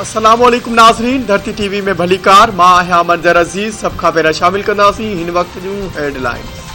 अस्सलामुअलैकुम नाज़रीन, धरती टीवी में भली कार मां आहियां मंज़र अज़ीज़। सब खां पहिरियां शामिल कंदासीं हिन वक्त जूं हेडलाइंस।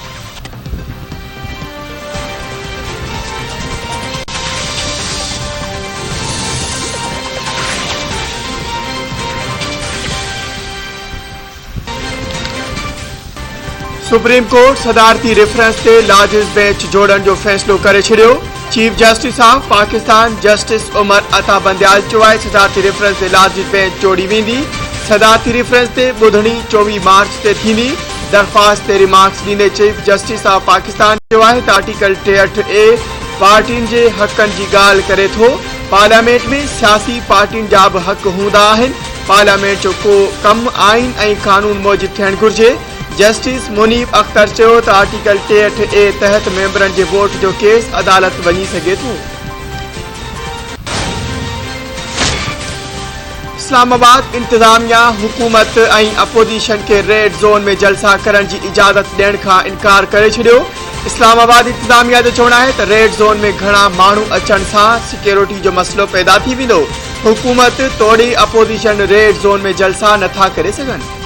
सुप्रीम कोर्ट सदारती रेफरेंस ते लार्जेस्ट बेंच जोड़न जो फैसलो करे छड़ियो। Chief justice of Pakistan justice Umar Ata Bandial चयो आहे सदारती रेफरेंस ते लार्जेस्ट बेंच जोड़ी वेंदी। सदारती रेफरेंस ते ॿुधणी 24 मार्च ते थींदी। दरख्वास्त ते रिमार्क्स ॾींदे चीफ जस्टिस ऑफ पाकिस्तान चयो आहे त आर्टिकल 63A पार्टियुनि जे हक़नि जी ॻाल्हि करे थो। पार्लियामेंट में सियासी पार्टियुनि जा बि हक़ हूंदा आहिनि। पार्लियामेंट जो को कम आइन ऐं कानून मूजिब थियणु घुर्जे। जस्टिस मुनीब अख्तर चयो त आर्टिकल 63A तहत मेंबरनि जे वोट जो केस अदालत वञी सघे थो। इस्लामाबाद इंतजामिया हुकूमत ऐं अपोजिशन खे रेड ज़ोन में जलसा करण जी इजाज़त ॾियण खां इनकार करे छॾियो। इस्लामाबाद इंतजामिया जो चवणु आहे त रेड ज़ोन में घणा माण्हू अचण सां सिक्योरिटी जो मसइलो पैदा थी वेंदो। हुकूमत तोड़ी अपोजिशन रेड ज़ोन में जलसा नथा करे सघनि।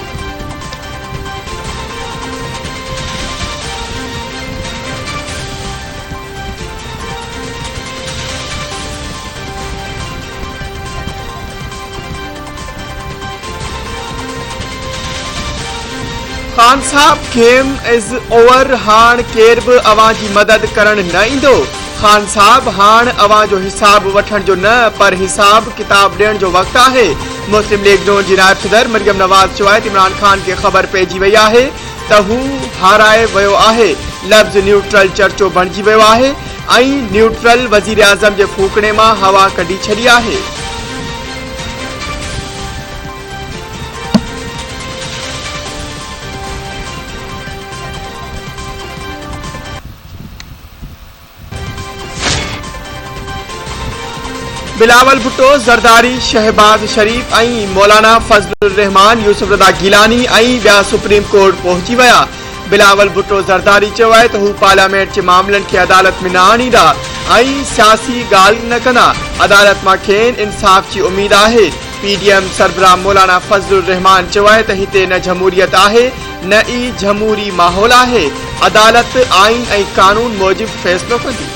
खान साहब गेम इज़ ओवर। हाण केर बि अवां जी मदद करण न ईंदो। खान साहब हाण अवां जो हिसाब वठण जो न पर हिसाब किताब ॾियण जो वक़्तु आहे। मुस्लिम लीग नून जी नायब सदर मरियम नवाज़ चयो आहे त इमरान खान खे ख़बर पइजी वई आहे त हू हाराए वियो आहे। लफ़्ज़ न्यूट्रल चर्चो बणिजी वियो आहे ऐं न्यूट्रल वज़ीर आज़म जे फूकणे मां हवा कढी छॾी आहे। बिलावल भुट्टो ज़रदारी शहबाज शरीफ ऐं मौलाना फज़लुर रहमान यूसुफ रज़ा गिलानी ऐं ॿिया सुप्रीम कोर्ट पहुची विया। बिलावल भुट्टो ज़रदारी चयो आहे त हू पार्लियामेंट जे मामलनि खे अदालत में न आणींदा ऐं सियासी ॻाल्हि न कंदा। अदालत मां खेनि इंसाफ़ जी उमेद आहे। PDM सरबराह मौलाना फज़लुर रहमान चयो आहे त हिते न जमहूरियत आहे न ई जमहूरी माहौल आहे। अदालत आइन ऐं कानून मूजिब फ़ैसिलो कंदी।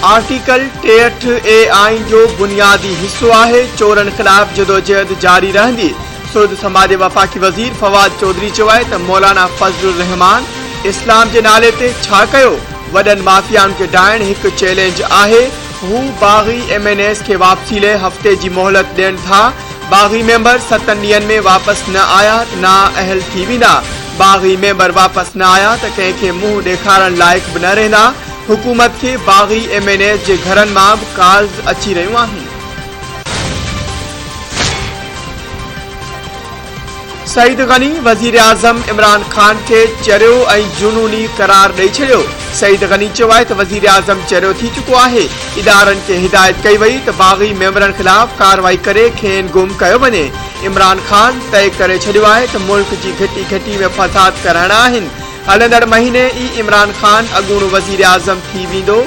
आर्टिकल 63A आइन जो बुनियादी हिस्सो आहे। चोरनि ख़िलाफ़ जदोजहद जारी रहंदी। सुर्द समाज वफ़ाक़ी वज़ीर फवाद चौधरी चयो आहे त मौलाना फज़लुर रहमान इस्लाम जे नाले ते छा कयो। वॾनि माफ़ियाउनि खे डाइण हिकु चैलेंज आहे। हू बाग़ी MNAs खे वापसी लाइ हफ़्ते जी मोहलत ॾियनि था। बाग़ी मेंबर 7 ॾींहनि में वापसि न आया त नाअहल थी वेंदा। बाग़ी मेंबर वापसि न आया त कंहिंखे मुंहुं ॾेखारण लाइक़ बि न रहंदा। हुकूमत के बाग़ी MNAs जे घरनि मां बि कॉल्स अची रहियूं आहिनि। सईद गनी वज़ीर आज़म इमरान खान खे चरियो ऐं जुनूनी करार ॾेई छॾियो। सईद गनी चयो आहे त वज़ीर आज़म चरियो थी चुको आहे। इदारनि खे हिदायत कई वई त बाग़ी मेंबरनि ख़िलाफ़ कार्रवाई करे खेनि गुम कयो वञे। इमरान खान तय करे छॾियो आहे त मुल्क जी घिटी घिटी में फ़साद कराइणा आहिनि। हलंदड़ महीने ई इमरान खान अॻूणो वज़ीर आज़म थी वेंदो।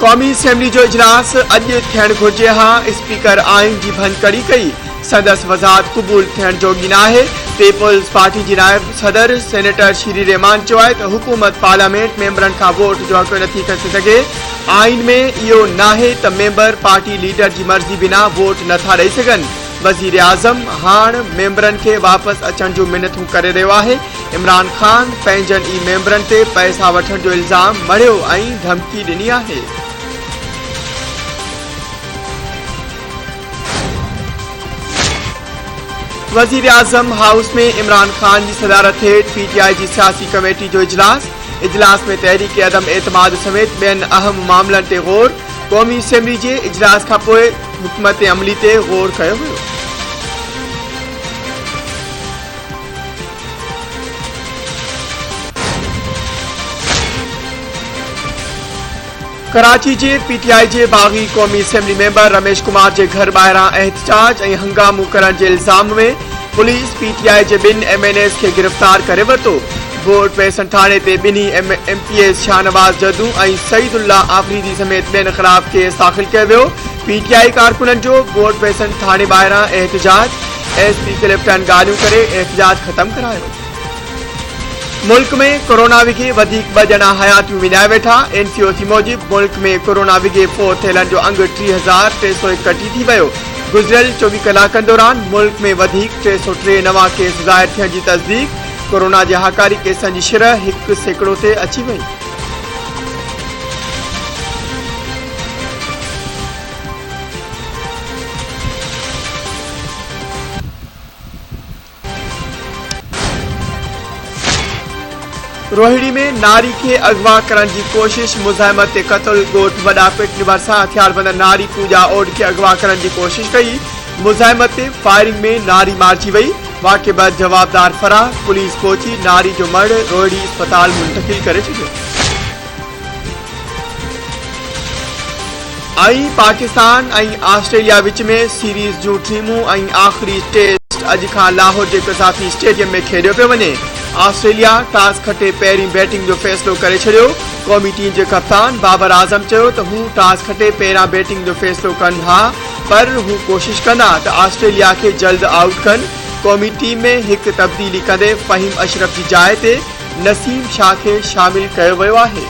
क़ौमी असेंबली जो इजलास अॼु थियणु घुर्जे हा। स्पीकर आइन जी भञकड़ी कई। संदसि वज़ाहत क़बूल थियण जोगी न आहे। पीपल्स पार्टी जी नायब सदर सेनेटर श्री रहमान चयो आहे त हुकूमत पार्लियामेंट मेंबरनि खां वोट जो हक़ नथी करे सघे। आइन में इहो नाहे त मेंबर पार्टी लीडर जी मर्ज़ी बिना वोट नथा ॾेई सघनि। वज़ीर आज़म हाणे मेंबरनि खे वापसि अचण जूं मिनतूं करे रहियो आहे। इमरान खान पंहिंजनि ई मेंबरनि ते पैसा वठण जो इल्ज़ाम मढ़ियो ऐं धमकी ॾिनी आहे। वज़ीर आज़म हाउस में इमरान खान की सदारत हेठ PTI की सियासी कमेटी जो इजलास में तहरीक अदम एतमाद समेत बेन अहम मामलन ते गौर। क़ौमी असेंबली के इजलास का पोइ हुकूमत अमली ते गौर कयो वियो। कराची जे पीटीआई जे बागी क़ौमी असेंबली मेंबर रमेश कुमार जे घर ॿाहिरां एहतजाज ऐं हंगामो करण जे इल्ज़ाम में पुलिस पीटीआई जे 2 MNAs खे गिरफ़्तार करे वरितो। वोट पैसन थाने ते ॿिन्ही MPs शाहनवाज़ जदू ऐं सईदुल्ला आफरीदी समेत ॿियनि ख़िलाफ़ केस दाख़िल कयो वियो। पीटीआई कारकुननि जो वोट पैसन थाने ॿाहिरां एहतजाज, SP क्लिफ्टन ॻाल्हियूं करे एहतजाज ख़त्म करायो। मुल्क में कोरोना विघे वधीक 2 ॼणा हयातियूं विञाए वेठा। NCOC मूजिब मुल्क में कोरोना विघे फोत थियलनि जो अंग 30,331 थी वियो। गुज़िरियल 24 कलाकनि दौरान मुल्क में वधीक 303 नवां केस ज़ाहिर थियण जी तस्दीक। कोरोना जे हाकारी केसनि जी शिरह 1% ते अची वई। रोहिणी में नारी के अगवा करण की कोशिश, मुज़ाहिमत ते क़त्ल। गोठ वॾा पिट भरिसां हथियारबंद नारी पूजा ओड के अगवा करण की कोशिश कई। मुज़ाहिमत ते फायरिंग में नारी मारिजी वई। वाक़े बैदि जवाबदार फरार। पुलिस पहुंची नारी जो मर्द रोहिणी अस्पताल मुंतकिल करे छॾियो। पाकिस्तान ऐं ऑस्ट्रेलिया विच में सीरीज़ जूं टीमूं ऐं आख़िरी टेस्ट अॼु खां लाहौर जे कसाफ़ी स्टेडियम में खेॾियो पियो वञे। ऑस्ट्रेलिया टॉस खटे पहिरीं बैटिंग जो फ़ैसिलो करे छॾियो। क़ौमी टीम जे कप्तान बाबर आज़म चयो त हू टॉस खटे पहिरां बैटिंग जो फ़ैसिलो कनि हा, पर हू कोशिश कंदा त ऑस्ट्रेलिया खे जल्द आउट कनि। क़ौमी टीम में हिक तब्दीली कंदे फ़हीम अशरफ जी जाइ ते नसीम शाह खे शामिल कयो वियो आहे।